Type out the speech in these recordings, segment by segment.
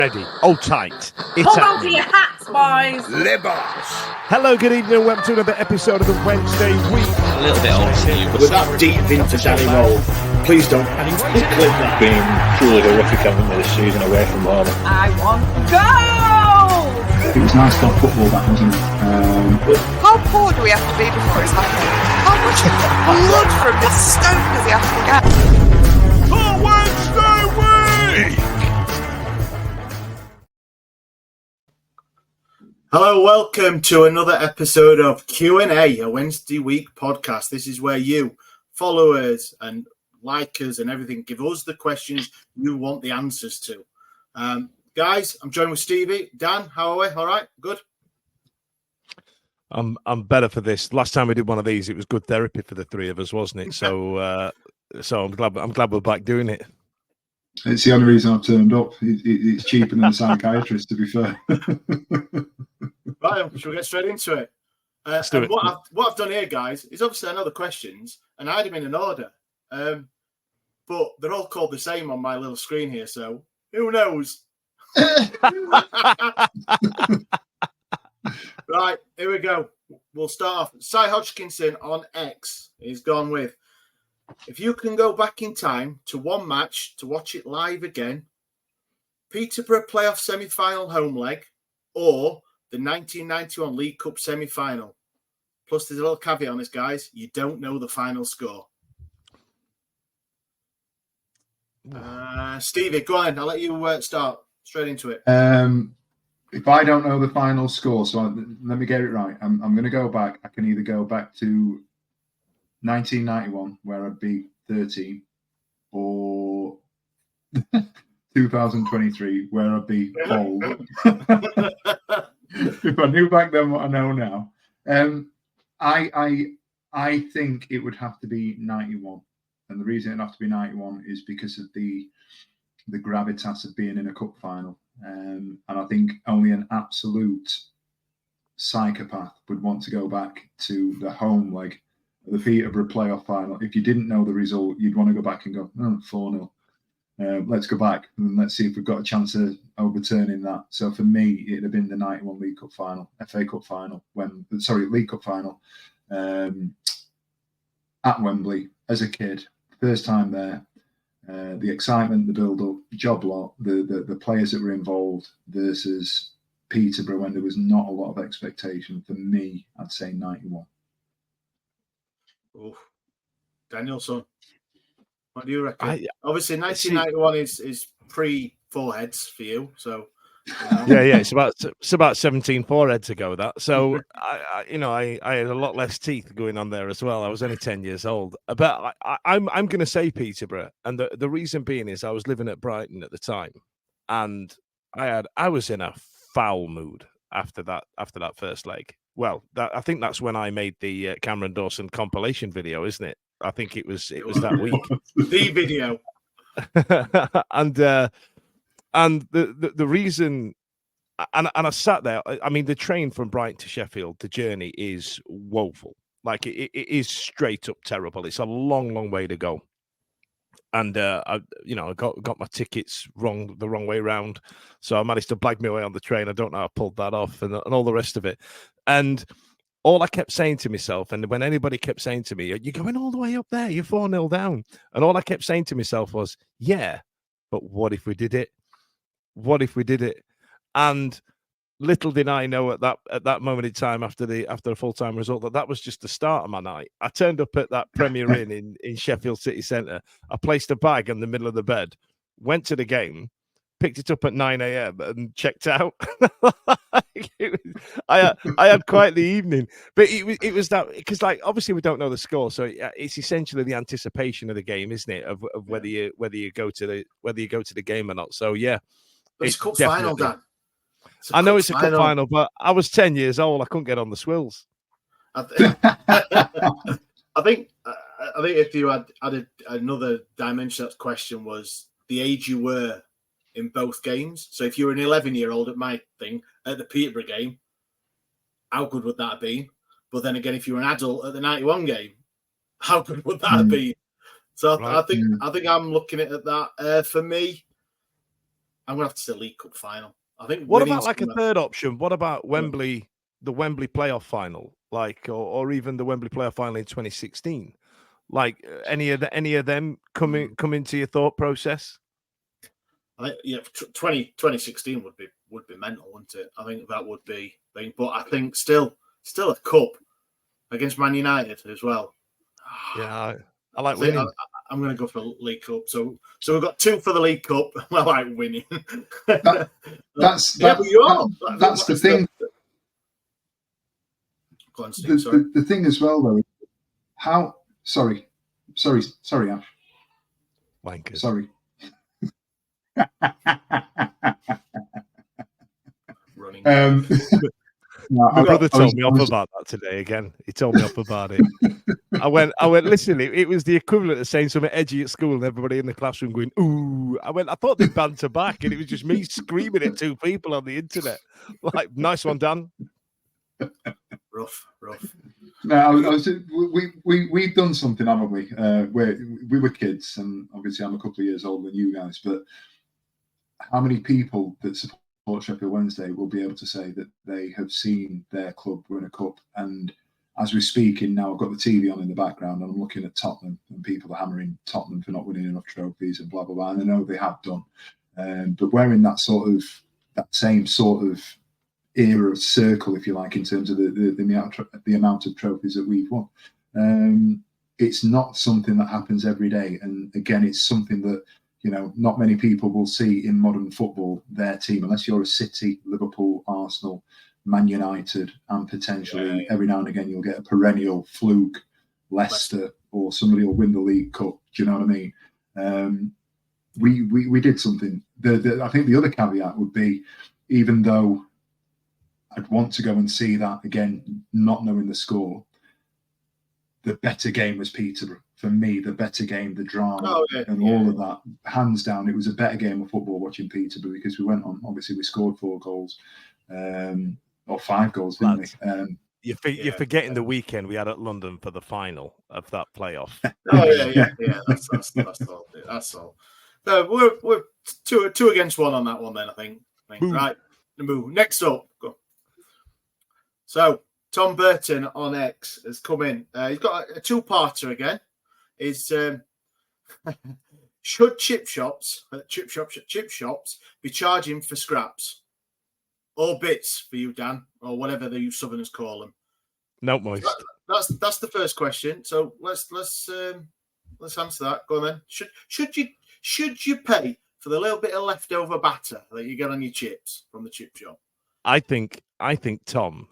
Ready. Hold tight. It's Hold on to your hats, boys. Libos. Hello, good evening, and welcome to another episode of the Wednesday Week. A little bit old for you, but We're that deep into Danny Roll. Please don't clip that. Been truly horrific having this season away from home. I want goals. It was nice to have football back, wasn't it? How poor do we have to be before it's happening? How much blood from this stone does he have to get? The Wednesday Week. Hello, welcome to another episode of Q&A, a Wednesday Week podcast. This is where you, followers and likers and everything, give us the questions you want the answers to. Guys, I'm joined with Stevie. Dan, how are we? All right? Good? I'm better for this. Last time we did one of these, it was good therapy for the three of us, wasn't it? So I'm glad we're back doing it. It's the only reason I've turned up. It's cheaper than a psychiatrist, to be fair. Right, should we get straight into it? Let's do it. What I've done here, guys, is obviously I know the questions, and I had them in an order. But they're all called the same on my little screen here, so who knows? Right, here we go. We'll start off. Cy Hodgkinson on X is gone with, if you can go back in time to one match to watch it live again, Peterborough playoff semi-final home leg or the 1991 League Cup semi-final. Plus, there's a little caveat on this, guys. You don't know the final score. Stevie, go on. I'll let you start straight into it. If I don't know the final score, so let me get it right. I'm going to go back. I can either go back to 1991, where I'd be 13, or 2023, where I'd be old. If I knew back then what I know now, I think it would have to be 91, and the reason it'd have to be 91 is because of the gravitas of being in a cup final, and I think only an absolute psychopath would want to go back to the home leg, the Peterborough playoff final. If you didn't know the result, you'd want to go back and go 4-0. Let's go back and let's see if we've got a chance of overturning that. So for me, it'd have been the 91 League Cup final, FA Cup final, League Cup final at Wembley as a kid. First time there, the excitement, the build-up, job lot, the players that were involved versus Peterborough when there was not a lot of expectation. For me, I'd say 91. Oof. Danielson, what do you reckon? Obviously, 1991 is pre-foreheads for you, so yeah, it's about 17 foreheads ago that. So I had a lot less teeth going on there as well. I was only 10 years old, but I'm going to say Peterborough, and the reason being is I was living at Brighton at the time, and I was in a foul mood after that first leg. Well, I think that's when I made the Cameron Dawson compilation video, isn't it? I think it was that week. The video. And the reason, and I sat there. I mean, the train from Brighton to Sheffield, the journey is woeful. Like it is straight up terrible. It's a long way to go. And I got my tickets the wrong way round, so I managed to blag my way on the train. I don't know how I pulled that off, and all the rest of it. And all I kept saying to myself, and when anybody kept saying to me, "You're going all the way up there, you're 4-0 down," and all I kept saying to myself was, "Yeah, but what if we did it? What if we did it?" And little did I know at that moment in time, after a full-time result, that was just the start of my night. I turned up at that Premier Inn in Sheffield City Centre. I placed a bag in the middle of the bed, went to the game, picked it up at 9 a.m. and checked out. I had quite the evening, but it was that, because obviously we don't know the score, so it's essentially the anticipation of the game, isn't it? Of whether you go to the game or not. So yeah, it's cup final, Dan. I know it's a cup final, but I was 10 years old. I couldn't get on the swills. I think if you had another dimension, that question was the age you were in both games. So if you were an 11-year-old at my thing at the Peterborough game, how good would that have been? But then again, if you were an adult at the 91 game, how good would that have been? So right. I think I'm looking at that. For me, I'm going to have to say League Cup final. I think. What about like a third option? What about Wembley, the Wembley playoff final, or even the Wembley playoff final in 2016? Like any of them come into your thought process? I think 2016 would be mental, wouldn't it? I think that would be. But I think still a cup against Man United as well. Yeah, I like winning. I'm going to go for League Cup. So we've got 2 for the League Cup. I like winning. That's the thing. The thing as well, though. How? Sorry, Ash. Wankers. Sorry. Running. My brother told me off about that today again. He told me off about it. I went, listen, it was the equivalent of saying something edgy at school and everybody in the classroom going, ooh. I thought they'd banter back, and it was just me screaming at 2 people on the internet. Like, nice one, Dan. Rough. No, we've done something, haven't we? Where we were kids, and obviously I'm a couple of years older than you guys, but how many people that support Sheffield Wednesday will be able to say that they have seen their club win a cup? And as we're speaking now, I've got the TV on in the background, and I'm looking at Tottenham, and people are hammering Tottenham for not winning enough trophies and blah blah blah. And I know they have done, but we're in that same sort of era of circle, if you like, in terms of the amount of trophies that we've won. It's not something that happens every day, and again, it's something that not many people will see in modern football. Their team, unless you're a City, Liverpool, Arsenal, Man United, and potentially every now and again you'll get a perennial fluke, Leicester, or somebody will win the League Cup. Do you know what I mean? We did something. I think the other caveat would be, even though I'd want to go and see that again, not knowing the score, the better game was Peterborough. For me, the better game, the drama, all of that, hands down, it was a better game of football watching Peterborough, because we went on. Obviously, we scored 4 goals, or 5 goals, didn't we? You're forgetting the weekend we had at London for the final of that playoff. That's all. So we're two against 1 on that one then. I think. Right. Next up, go. So Tom Burton on X has come in. He's got a 2-parter again. Should chip shops be charging for scraps or bits for you, Dan, or whatever the Southerners call them? No, moist. That's the first question. So let's answer that. Go on then. Should you pay for the little bit of leftover batter that you get on your chips from the chip shop? I think Tom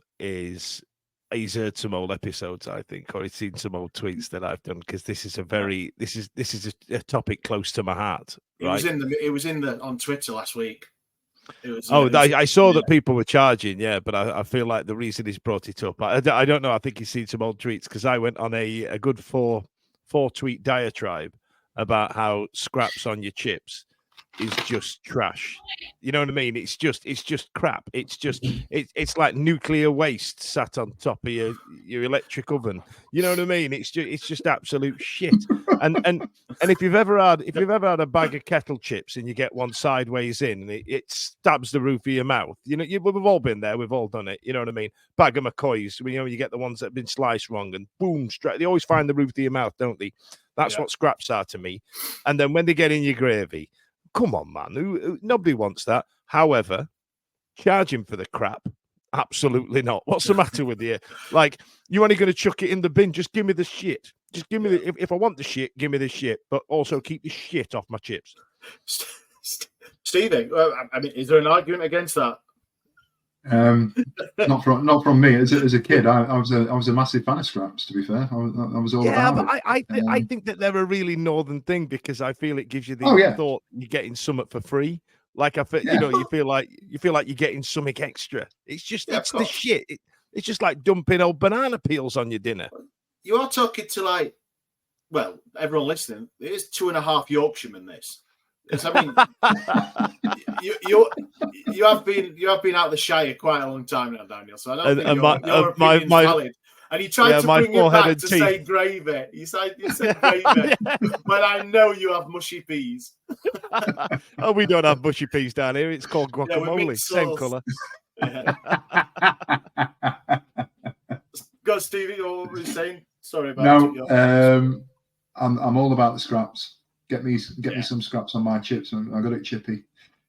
he's heard some old episodes, I think, or he's seen some old tweets that I've done, because this is a topic close to my heart. Right? It was on Twitter last week. I saw that people were charging, but I feel like the reason he's brought it up, I don't know. I think he's seen some old tweets, because I went on a good 4 tweet diatribe about how scraps on your chips is just trash. You know what I mean? It's just crap. It's like nuclear waste sat on top of your electric oven. You know what I mean? It's just absolute shit. And if you've ever had a bag of kettle chips and you get one sideways in and it stabs the roof of your mouth, we've all been there. We've all done it. You know what I mean? Bag of McCoys. You get the ones that have been sliced wrong and boom, straight. They always find the roof of your mouth, don't they? That's what scraps are to me. And then when they get in your gravy, come on, man. Nobody wants that. However, charging for the crap, absolutely not. What's the matter with you? Like, you're only going to chuck it in the bin. Just give me the shit. Just give me if I want the shit, give me the shit. But also keep the shit off my chips. Stevie, I mean, is there an argument against that? Not from me. As a kid, I was a massive fan of scraps. To be fair, I was all about but it. I think that they're a really northern thing, because I feel it gives you the thought you're getting something for free. Like I feel, you feel like you're getting something extra. It's just it's the shit. It's just like dumping old banana peels on your dinner. You are talking to everyone listening. There's 2.5 Yorkshiremen. This. Because I mean, you have been out of the Shire quite a long time now, Daniel. So I don't think your opinion's valid. And you tried to my bring it back forehead to and teeth. say gravy. You said gravy. But I know you have mushy peas. Oh, we don't have mushy peas down here. It's called Yeah, we guacamole. mix Same sauce. colour. Yeah. Go, Stevie, what were you saying? Sorry about it. I'm all about the scraps. Get me some scraps on my chips. I got it chippy.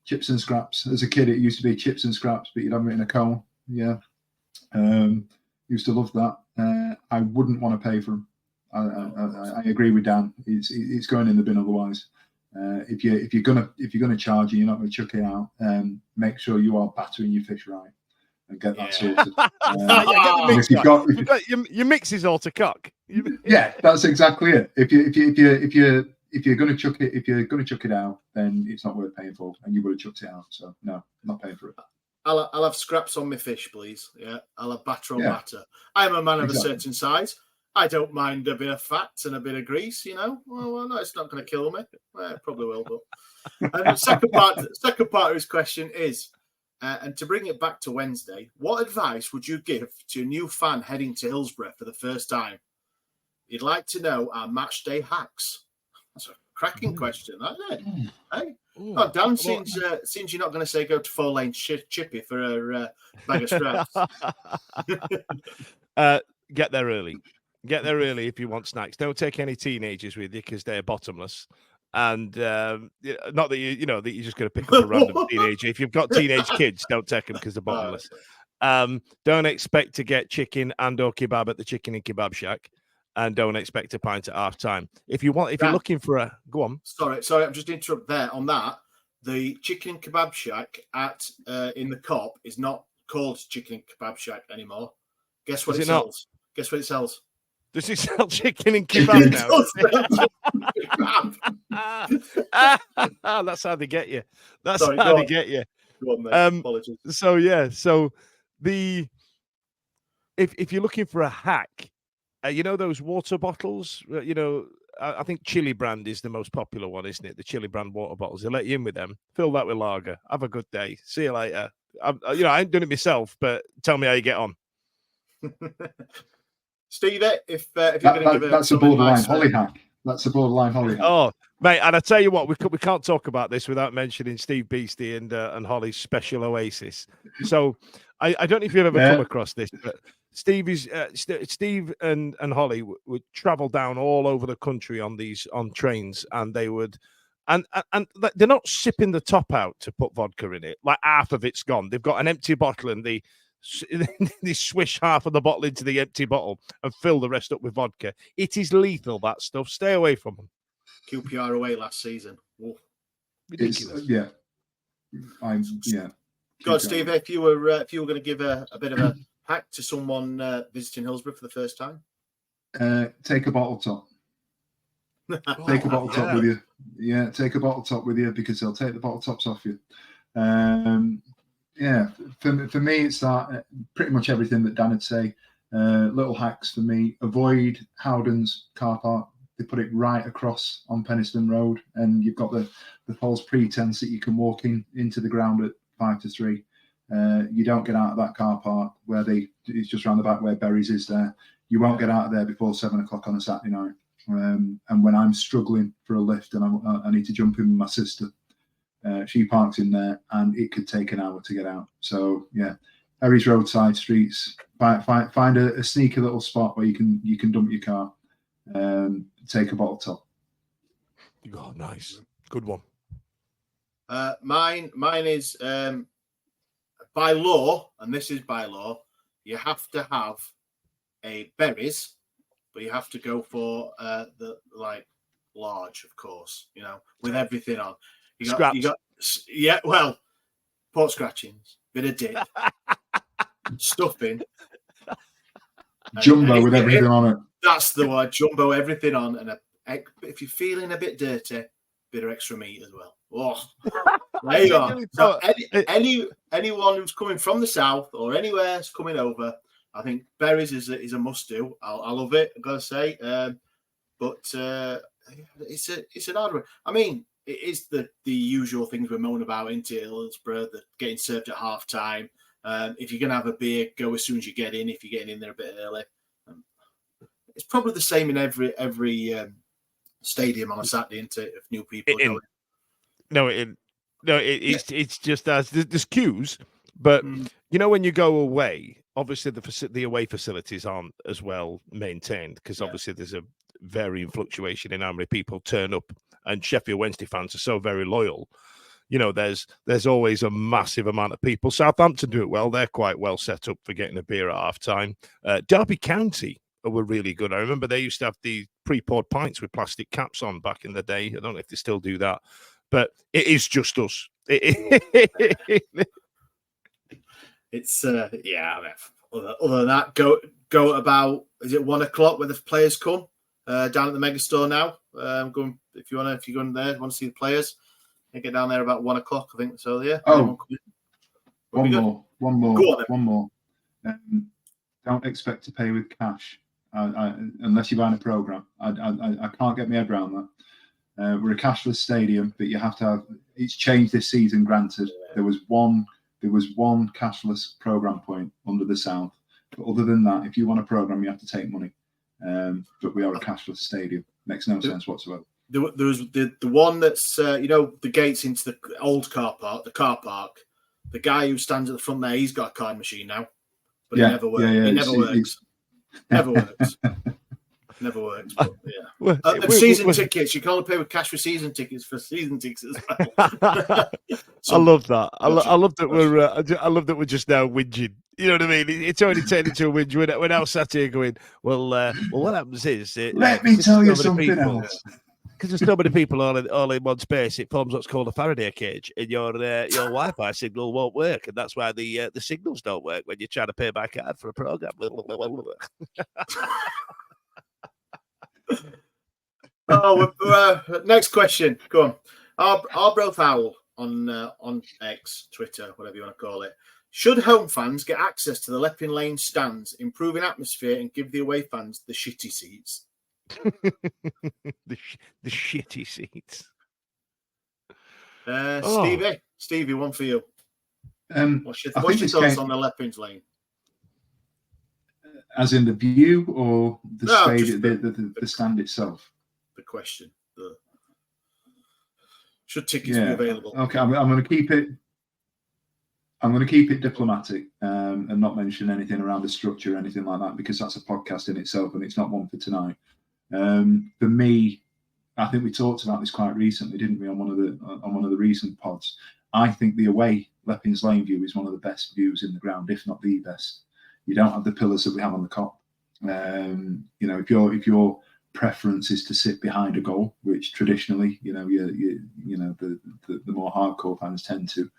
Chips and scraps. As a kid, it used to be chips and scraps, but you'd have it in a cone. Yeah. Used to love that. I wouldn't want to pay for them. I agree with Dan. It's going in the bin otherwise. If you're gonna charge and you're not going to chuck it out, make sure you are battering your fish right and get that sorted. You've got your mix is all to cock. Yeah, that's exactly it. If you're going to chuck it out, then it's not worth paying for, and you would have chucked it out. So no, I'm not paying for it. I'll have scraps on my fish, please. Yeah, I'll have batter on batter. I am a man of a certain size. I don't mind a bit of fat and a bit of grease, you know. Well, no, it's not going to kill me. Well, it probably will, but. And the second part of his question is, and to bring it back to Wednesday, what advice would you give to a new fan heading to Hillsborough for the first time? You'd like to know our match day hacks. That's a cracking question, isn't it? Hey, oh, Dan, seems you're not going to say go to 4-lane chippy for a bag of scraps. Get there early. Get there early if you want snacks. Don't take any teenagers with you because they're bottomless. And not that that you're just going to pick up a random teenager. If you've got teenage kids, don't take them because they're bottomless. Don't expect to get chicken and/or kebab at the chicken and kebab shack, and don't expect a pint at half time. If you're looking for a go on. Sorry, I'm just interrupt there on that. The chicken and kebab shack at in the Cop is not called chicken and kebab shack anymore. Guess what it sells? Guess what it sells? Does it sell chicken and kebab now? That's how they get you. That's how they get you. Go on, mate. Apologies. So if you're looking for a hack, those water bottles. I think Chili Brand is the most popular one, isn't it? The Chili Brand water bottles. They let you in with them. Fill that with lager. Have a good day. See you later. I ain't doing it myself, but tell me how you get on. Steve, if you're going to give that's a borderline holly hack. That's a borderline holly hack. Oh, mate, and I tell you what, we can't talk about this without mentioning Steve Beastie and Holly's special oasis. So I don't know if you've ever come across this, but Steve and Holly would travel down all over the country on trains, and they would. And they're not sipping the top out to put vodka in it. Like half of it's gone. They've got an empty bottle and they swish half of the bottle into the empty bottle and fill the rest up with vodka. It is lethal, that stuff. Stay away from them. QPR away last season. Whoa. Ridiculous. God, Steve, if you were going to give a bit of a hack to someone visiting Hillsborough for the first time, take a bottle top. Take a bottle top with you. Yeah, take a bottle top with you because they'll take the bottle tops off you. For me, it's that pretty much everything that Dan would say. Little hacks for me: avoid Howden's car park. They put it right across on Penistone Road, and you've got the false pretense that you can walk into the ground at 5 to 3. You don't get out of that car park where it's just round the back where Berries is there. You won't get out of there before 7 o'clock on a Saturday night. And when I'm struggling for a lift and I need to jump in with my sister, she parks in there, and it could take an hour to get out. So yeah, Berries roadside streets. Find a sneaky little spot where you can dump your car. Take a bottle top. Oh, nice, good one. Mine is by law, and this is by law. You have to have a Berries, but you have to go for the large, of course. With everything on. You got pork scratchings, bit of dip, stuffing, jumbo with everything on it. That's the word, jumbo, everything on, and if you're feeling a bit dirty, bit of extra meat as well. Oh, there you are. So anyone who's coming from the south or anywhere coming over, I think Berries is a must do. I love it, I've got to say, but it's an hard one. I mean, it is the usual things we're moaning about in Hillsborough, that getting served at half time. If you're going to have a beer, go as soon as you get in. If you're getting in there a bit early, it's probably the same in every stadium on a Saturday, isn't it? If new people are going. It's just as there's queues, but you know when you go away, obviously the away facilities aren't as well maintained because obviously there's a varying fluctuation in how many people turn up, and Sheffield Wednesday fans are so very loyal. You know, there's always a massive amount of people. Southampton do it well; they're quite well set up for getting a beer at half time. Derby County were really good. I remember they used to have the pre-poured pints with plastic caps on back in the day. I don't know if they still do that, but it is just us. It's yeah. I mean, other than that, go at about, is it 1 o'clock where the players come down at the Megastore now? Going if you're going there, want to see the players. They get down there about 1 o'clock, I think. So yeah. Oh, one more. Don't expect to pay with cash unless you're buying a program. I can't get my head around that. We're a cashless stadium, but you have to have. It's changed this season. Granted, there was one cashless program point under the South, but other than that, if you want a program, you have to take money. But we are a cashless stadium. Makes no sense whatsoever. There was the one that's the gates into the old car park, the car park. The guy who stands at the front there, he's got a card machine now, but it never works. It never works. Never works. Never works. But, yeah. Season tickets, you can only pay with cash for season tickets as well. I love that. I love that I love that we're just now whinging. You know what I mean? It's already turned into a whinge. We're now sat here going, well, what happens is let me tell you something else. Because there's so many people all in one space, it forms what's called a Faraday cage, and your Wi-Fi signal won't work, and that's why the signals don't work when you're trying to pay by card for a program. Next question. Go on. Arbro Fowl on X, Twitter, whatever you want to call it. Should home fans get access to the Lepping Lane stands, improving atmosphere, and give the away fans the shitty seats? the shitty seats. Stevie, one for you. What's your thoughts on the Leppings Lane? As in the view or the stage, the stand itself? The question. Should tickets be available? Okay, I'm going to keep it. I'm going to keep it diplomatic and not mention anything around the structure or anything like that, because that's a podcast in itself and it's not one for tonight. For me, I think we talked about this quite recently, didn't we, on one of the recent pods? I think the away Leppings Lane view is one of the best views in the ground, if not the best. You don't have the pillars that we have on the Kop. If your preference is to sit behind a goal, which traditionally, the more hardcore fans tend to,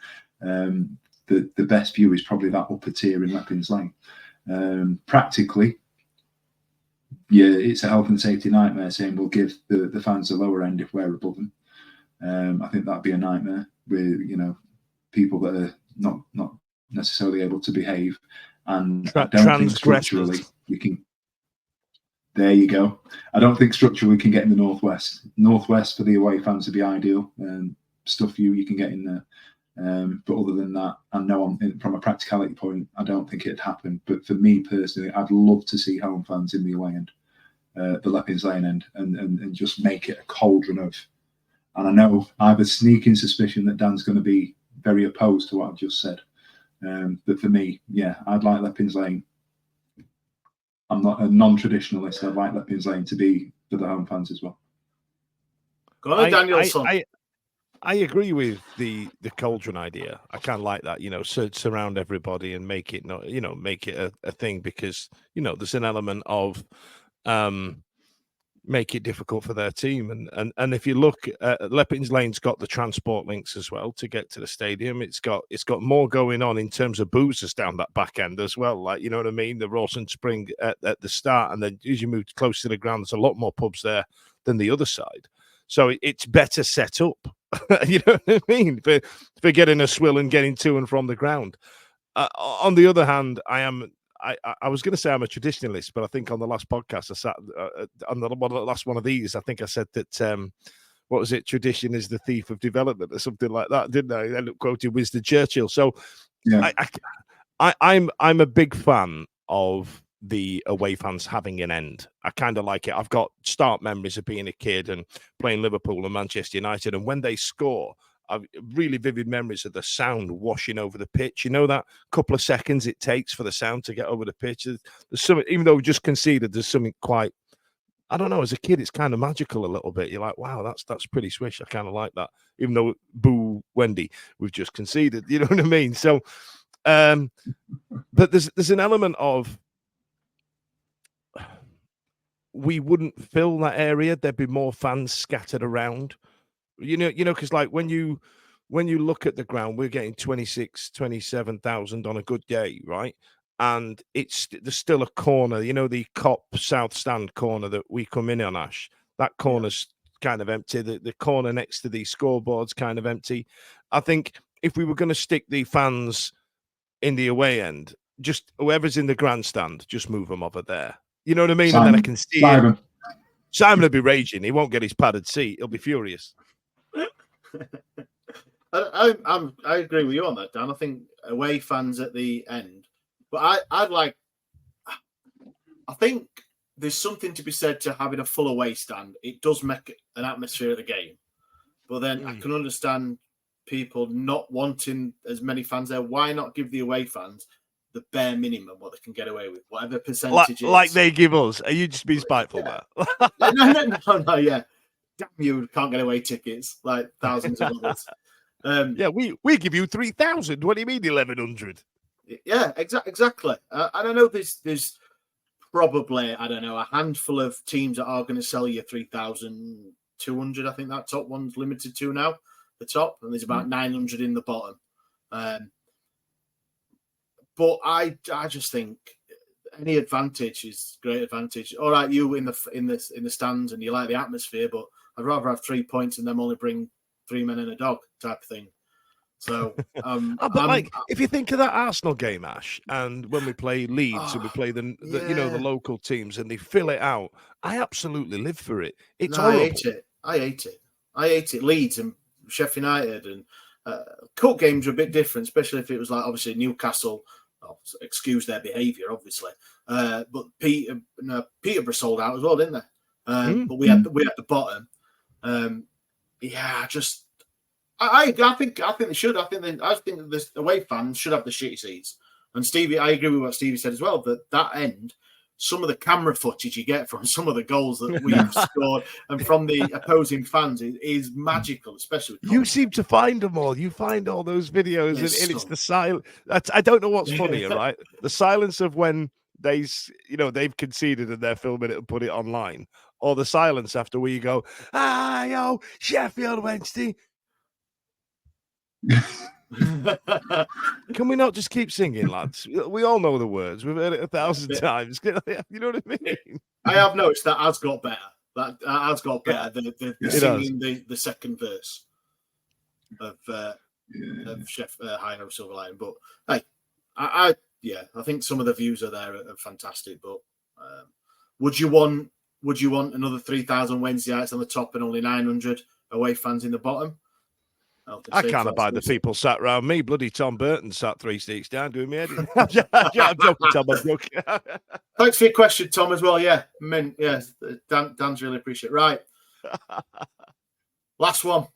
the best view is probably that upper tier in Leppings Lane. Practically, it's a health and safety nightmare saying we'll give the fans the lower end if we're above them. I think that'd be a nightmare with people that are not necessarily able to behave, and I don't think structurally we can. There you go. I don't think structurally we can get in the northwest. Northwest for the away fans would be ideal. Stuff you can get in there. But other than that, I know from a practicality point, I don't think it'd happen. But for me personally, I'd love to see home fans in the away end, the Leppings Lane end, and just make it a cauldron of. And I know I have a sneaking suspicion that Dan's going to be very opposed to what I've just said. But for me, I'd like Leppings Lane. I'm not a non-traditionalist. I'd like Leppings Lane to be for the home fans as well. Go on, Danielson. I agree with the cauldron idea. I kind of like that, surround everybody and make it make it a thing, because there's an element of make it difficult for their team, and if you look at Leppings Lane's got the transport links as well to get to the stadium. It's got more going on in terms of boozers down that back end as well, like, you know what I mean, the Rawson Spring at the start, and then as you move close to the ground, there's a lot more pubs there than the other side, so it's better set up. You know what I mean, for getting a swill and getting to and from the ground. On the other hand, I was going to say I'm a traditionalist, but I think on the last podcast I sat on the last one of these, I think I said that what was it? Tradition is the thief of development, or something like that, didn't I? I ended up quoting Winston Churchill. So I'm a big fan of the away fans having an end. I kind of like it. I've got start memories of being a kid and playing Liverpool and Manchester United, and when they score, I've really vivid memories of the sound washing over the pitch. You know, that couple of seconds it takes for the sound to get over the pitch. There's something, even though we just conceded, there's something quite, I don't know, as a kid, it's kind of magical a little bit. You're like, wow, that's pretty swish. I kind of like that. Even though, boo, Wendy, we've just conceded. You know what I mean? So, but there's an element of, we wouldn't fill that area. There'd be more fans scattered around. You know, because like when you look at the ground, we're getting 27,000 on a good day, right? And there's still a corner, you know, the Cop South Stand corner that we come in on, Ash. That corner's kind of empty. The corner next to the scoreboard's kind of empty. I think if we were going to stick the fans in the away end, just whoever's in the grandstand, just move them over there. You know what I mean? Simon, and then I can see Simon. Simon will be raging. He won't get his padded seat. He'll be furious. I agree with you on that, Dan. I think away fans at the end, but I think there's something to be said to having a full away stand. It does make an atmosphere of the game, but then I can understand people not wanting as many fans there. Why not give the away fans the bare minimum what they can get away with, whatever percentage like they give us? Are you just being spiteful there? No, yeah. Damn you, can't get away tickets like thousands of others. Yeah, we give you 3,000. What do you mean 1,100? Yeah, exactly. And I know there's probably, I don't know, a handful of teams that are going to sell you 3,200. I think that top one's limited to now, the top, and there's about 900 in the bottom. But I just think any advantage is great advantage. All right, you in the stands and you like the atmosphere, but I'd rather have 3 points and them only bring 3 men and a dog type of thing. So, but if you think of that Arsenal game, Ash, and when we play Leeds and we play the local teams and they fill it out, I absolutely live for it. It's horrible. I hate it. Leeds and Sheffield United and cup games are a bit different, especially if it was like obviously Newcastle. Oh, excuse their behaviour, obviously. But Peterborough sold out as well, didn't they? But we had the bottom. I think they should. I think the away fans should have the shitty seats. And Stevie, I agree with what Stevie said as well. That end, some of the camera footage you get from some of the goals that we've scored and from the opposing fans is magical, especially with you seem to find them all. You find all those videos, and it's the silence. I don't know what's funnier, right? The silence of when they've conceded and they're filming it and put it online, or the silence after where you go, yo, Sheffield Wednesday. Can we not just keep singing, lads? We all know the words. We've heard it 1,000 times. You know what I mean? I have noticed that has got better. That has got better. The singing the second verse of Chef High Ho Silver Lion. But hey, I think some of the views are there are fantastic. But would you want another 3,000 Wednesday nights on the top and only 900 away fans in the bottom? I can't abide the people sat around me. Bloody Tom Burton sat 3 seats down doing me head. I'm joking, Tom. I'm joking. Thanks for your question, Tom, as well. Yeah, Dan's really appreciate it. Right. Last one.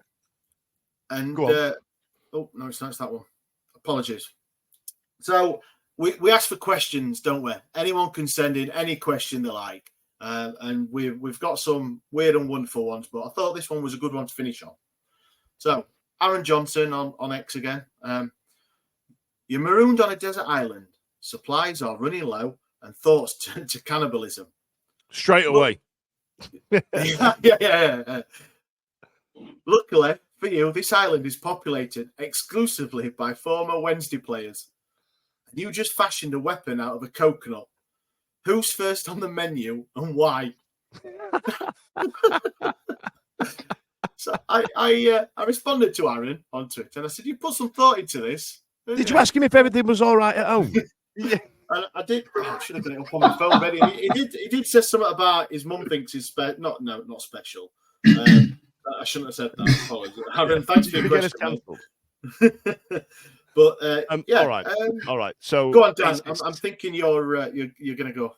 And no, it's not that one. Apologies. So we ask for questions, don't we? Anyone can send in any question they like. And we've got some weird and wonderful ones, but I thought this one was a good one to finish on. So Aaron Johnson on X again. You're marooned on a desert island. Supplies are running low and thoughts turn to cannibalism. Straight away. Yeah. Luckily for you, this island is populated exclusively by former Wednesday players. And you just fashioned a weapon out of a coconut. Who's first on the menu and why? So I responded to Aaron on Twitter and I said, you put some thought into this. Did you ask him if everything was all right at home? Yeah. And I did. I should have got it up on my phone, but he did say something about his mum thinks he's not special. I shouldn't have said that. Apologies. Aaron, thanks for your question. But yeah, all right. So go on, Dan. I'm thinking you're going to go.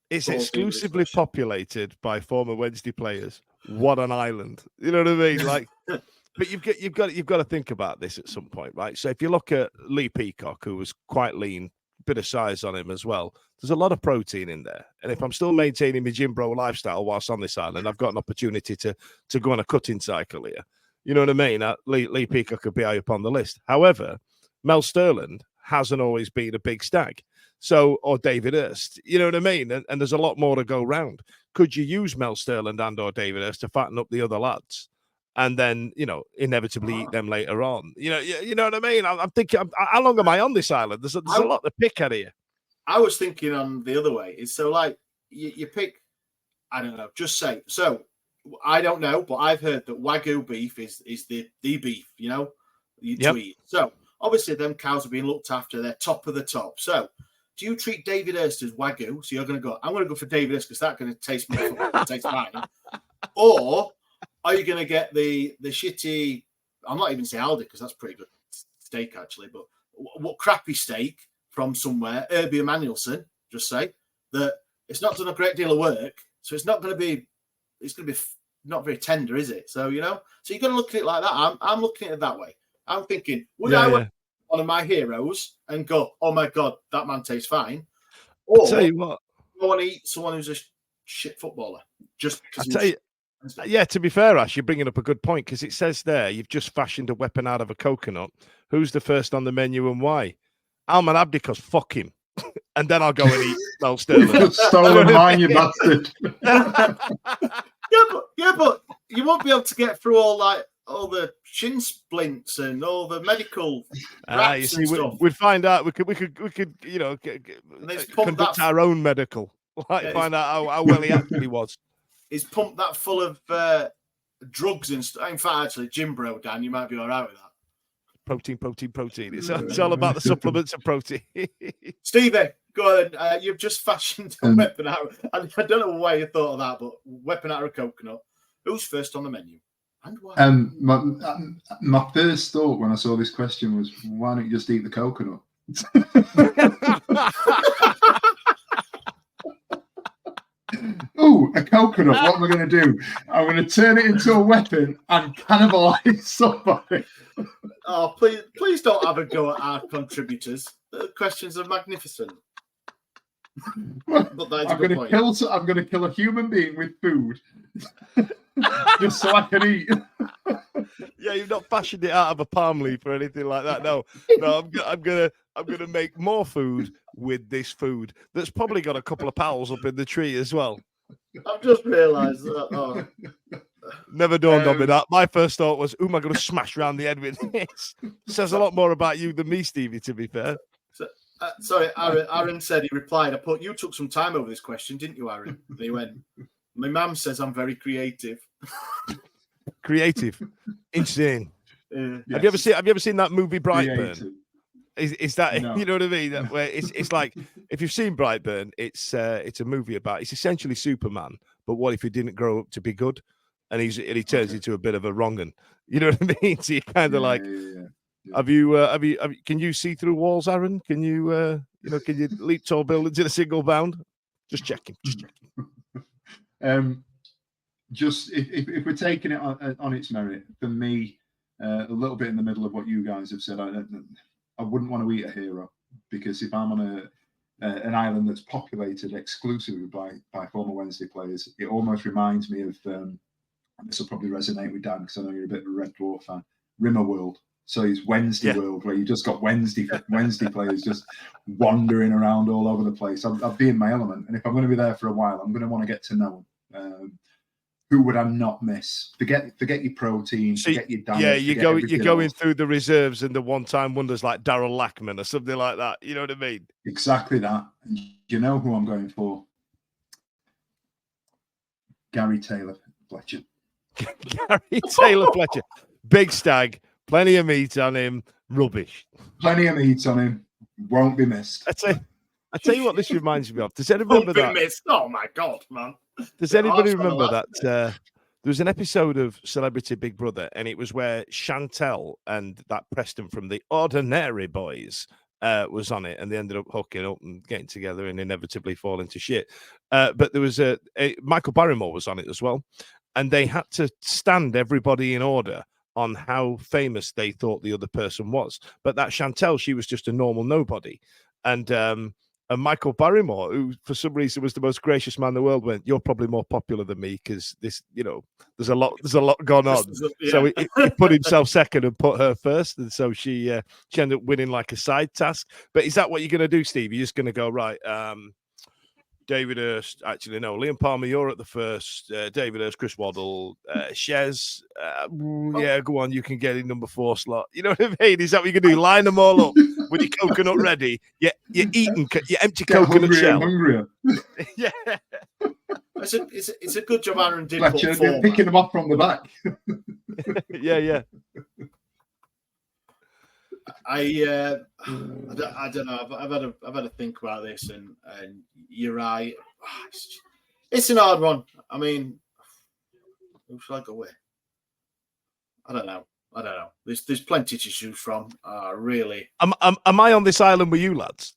It's exclusively populated by former Wednesday players. What an island! You know what I mean? Like, but you've got to think about this at some point, right? So if you look at Lee Peacock, who was quite lean, bit of size on him as well. There's a lot of protein in there, and if I'm still maintaining my gym bro lifestyle whilst on this island, I've got an opportunity to go on a cutting cycle here. You know what I mean? Lee Peacock could be high up on the list. However, Mel Sterland hasn't always been a big stag. So, or David Hurst, you know what I mean? And there's a lot more to go round. Could you use Mel Sterland and or David Hurst to fatten up the other lads? And then, inevitably eat them later on. You know what I mean? I'm thinking, how long am I on this island? There's a lot to pick at here. I was thinking on the other way. It's so like, you pick, I don't know, just say. So, I don't know, but I've heard that Wagyu beef is the beef, to eat. So, obviously, them cows are being looked after. They're top of the top. So, do you treat David Hurst as Wagyu? So, you're going to go, I'm going to go for David Hurst because that's going to taste fine. Or are you going to get the shitty, I'm not even saying Aldi because that's pretty good steak, actually, but what crappy steak from somewhere, Herbie Emanuelson, just say, that it's not done a great deal of work, so it's going to be not very tender, is it? So, so you're going to look at it like that. I'm looking at it that way. I'm thinking, would I want one of my heroes and go, oh my God, that man tastes fine? Or I'll tell you what, I want to eat someone who's a shit footballer just because to be fair, Ash, you're bringing up a good point because it says there you've just fashioned a weapon out of a coconut. Who's the first on the menu and why? Alman Abdi, because fuck him. And then I'll go and eat Mel Sterling. Stolen mine, you bastard. Yeah, but you won't be able to get through all the shin splints and all the medical you see, we'd find out. We could conduct our own medical. Find out how well he actually was. He's pumped that full of drugs and stuff. In fact, actually, Jim Bro, Dan, you might be all right with that. Protein. It's all about the supplements of protein. Stevie, go ahead. You've just fashioned a weapon out. I don't know why you thought of that, but weapon out of coconut. Who's first on the menu? And why? My first thought when I saw this question was, why don't you just eat the coconut? Oh, a coconut. What am I going to do? I'm going to turn it into a weapon and cannibalize somebody. Oh, please don't have a go at our contributors. The questions are magnificent. But that's I'm going to kill a human being with food, just so I can eat. Yeah, you've not fashioned it out of a palm leaf or anything like that. No, I'm gonna make more food with this food that's probably got a couple of pals up in the tree as well. I've just realised that. Oh. Never dawned on me that. My first thought was, who am I going to smash around the head with this? Says a lot more about you than me, Stevie, to be fair. Sorry, Aaron said, he replied, you took some time over this question, didn't you, Aaron? And he went, my mum says I'm very creative. Creative. Insane. Yes. Have you ever seen that movie Brightburn? Is that no. You know what I mean? Where it's like, if you've seen Brightburn, it's a movie about, it's essentially Superman, but what if he didn't grow up to be good, and he turns into a bit of a wrong'un? You know what I mean? So you kind of Yeah. Have you can you see through walls, Aaron? Can you can you leap tall buildings in a single bound? Just checking. Just if we're taking it on its merit, for me, a little bit in the middle of what you guys have said, I wouldn't want to eat a hero, because if I'm on an island that's populated exclusively by former Wednesday players, it almost reminds me of, this will probably resonate with Dan because I know you're a bit of a Red Dwarf fan, Rimmer World. So it's Wednesday World, where you just got Wednesday players just wandering around all over the place. I'll be in my element, and if I'm going to be there for a while, I'm going to want to get to know them. Who would I not miss? Forget your protein, forget your diet. Yeah, you're going through the reserves and the one-time wonders like Darryl Lackman or something like that. You know what I mean? Exactly that. And you know who I'm going for? Gary Taylor Fletcher. Gary Taylor Fletcher. Big stag. Plenty of meat on him. Rubbish. Plenty of meat on him. Won't be missed. I tell you what this reminds me of. Does anybody remember that? Missed. Oh my God, man. Does anybody remember that There was an episode of Celebrity Big Brother, and it was where Chantel and that Preston from the Ordinary Boys was on it, and they ended up hooking up and getting together and inevitably falling to shit. But there was a Michael Barrymore was on it as well, and they had to stand everybody in order on how famous they thought the other person was. But that Chantel, she was just a normal nobody. And Michael Barrymore, who for some reason was the most gracious man in the world, went, "You're probably more popular than me because this, there's a lot going on." Yeah. So he put himself second and put her first, and so she ended up winning like a side task. But is that what you're going to do, Steve? You're just going to go, right? David Hurst, actually no, Liam Palmer, you're at the first. David Hurst, Chris Waddle, Shez. Yeah, go on, you can get in number 4 slot. You know what I mean? Is that what you're gonna do? Line them all up with your coconut ready. You're eating your empty coconut shell. Hungrier. Yeah, It's a good job Aaron did put Fletcher, 4. picking them off from the back. yeah. I don't know. I've had to think about this, and you're right. It's an hard one. I mean, who shall I go with? I don't know. There's plenty to choose from. Really. Am I on this island with you lads?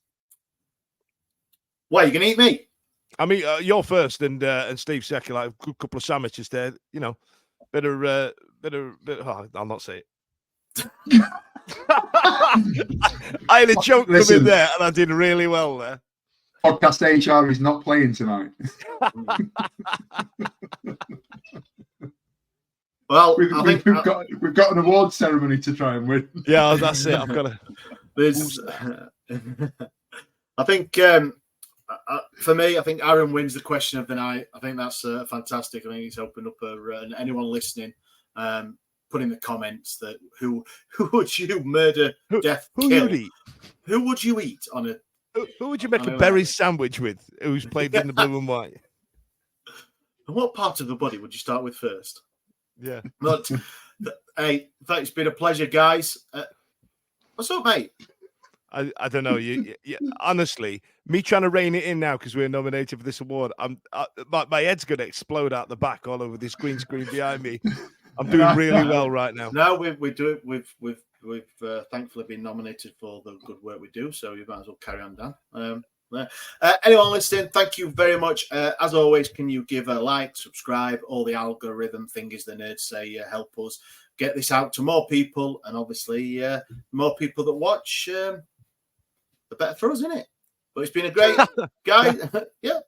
What, you gonna eat me? I mean, you're first, and Steve second. Like a good couple of sandwiches there. Bit of. Oh, I'll not say it. I had a joke come in there, and I did really well there. Podcast HR is not playing tonight. Well, we've got an award ceremony to try and win. Yeah, that's it. I've got to. I think for me, I think Aaron wins the question of the night. I think that's fantastic. I think he's opened up and anyone listening. Put in the comments that who would you murder, death, kill? Who would you eat on a? Who would you make a berry sandwich with? Who's played in the blue and white? And what part of the body would you start with first? Yeah. But hey, in fact, it's been a pleasure, guys. What's up, mate? I don't know. You honestly, me trying to rein it in now because we're nominated for this award. My head's going to explode out the back all over this green screen behind me. I'm doing really well right now. No, we do it. We've thankfully been nominated for the good work we do, so you might as well carry on, Dan. Anyone listening, thank you very much. As always, can you give a like, subscribe, all the algorithm thingies the nerds say help us get this out to more people, and obviously more people that watch, the better for us, isn't it? But it's been a great guys. Yeah.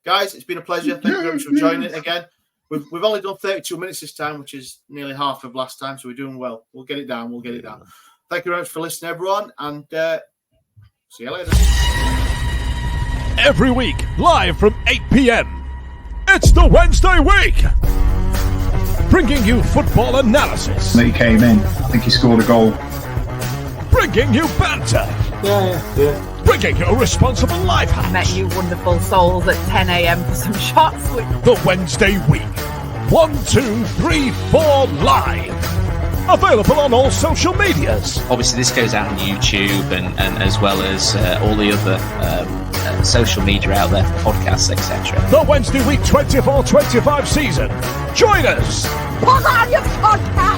Guys, it's been a pleasure. Thank you very much for joining again. We've only done 32 minutes this time, which is nearly half of last time, so we're doing well. We'll get it down. Thank you very much for listening, everyone, and see you later. Every week, live from 8 p.m. It's the Wednesday week, bringing you football analysis. He came in. I think he scored a goal. Bringing you banter. Yeah. Bringing you responsible life hacks. I met you wonderful souls at 10 a.m. for some shots. The Wednesday week. 1, 2, 3, 4 live. Available on all social medias. Obviously, this goes out on YouTube and as well as all the other social media out there, podcasts, etc. The Wednesday week 24-25 season. Join us. Put on your podcast.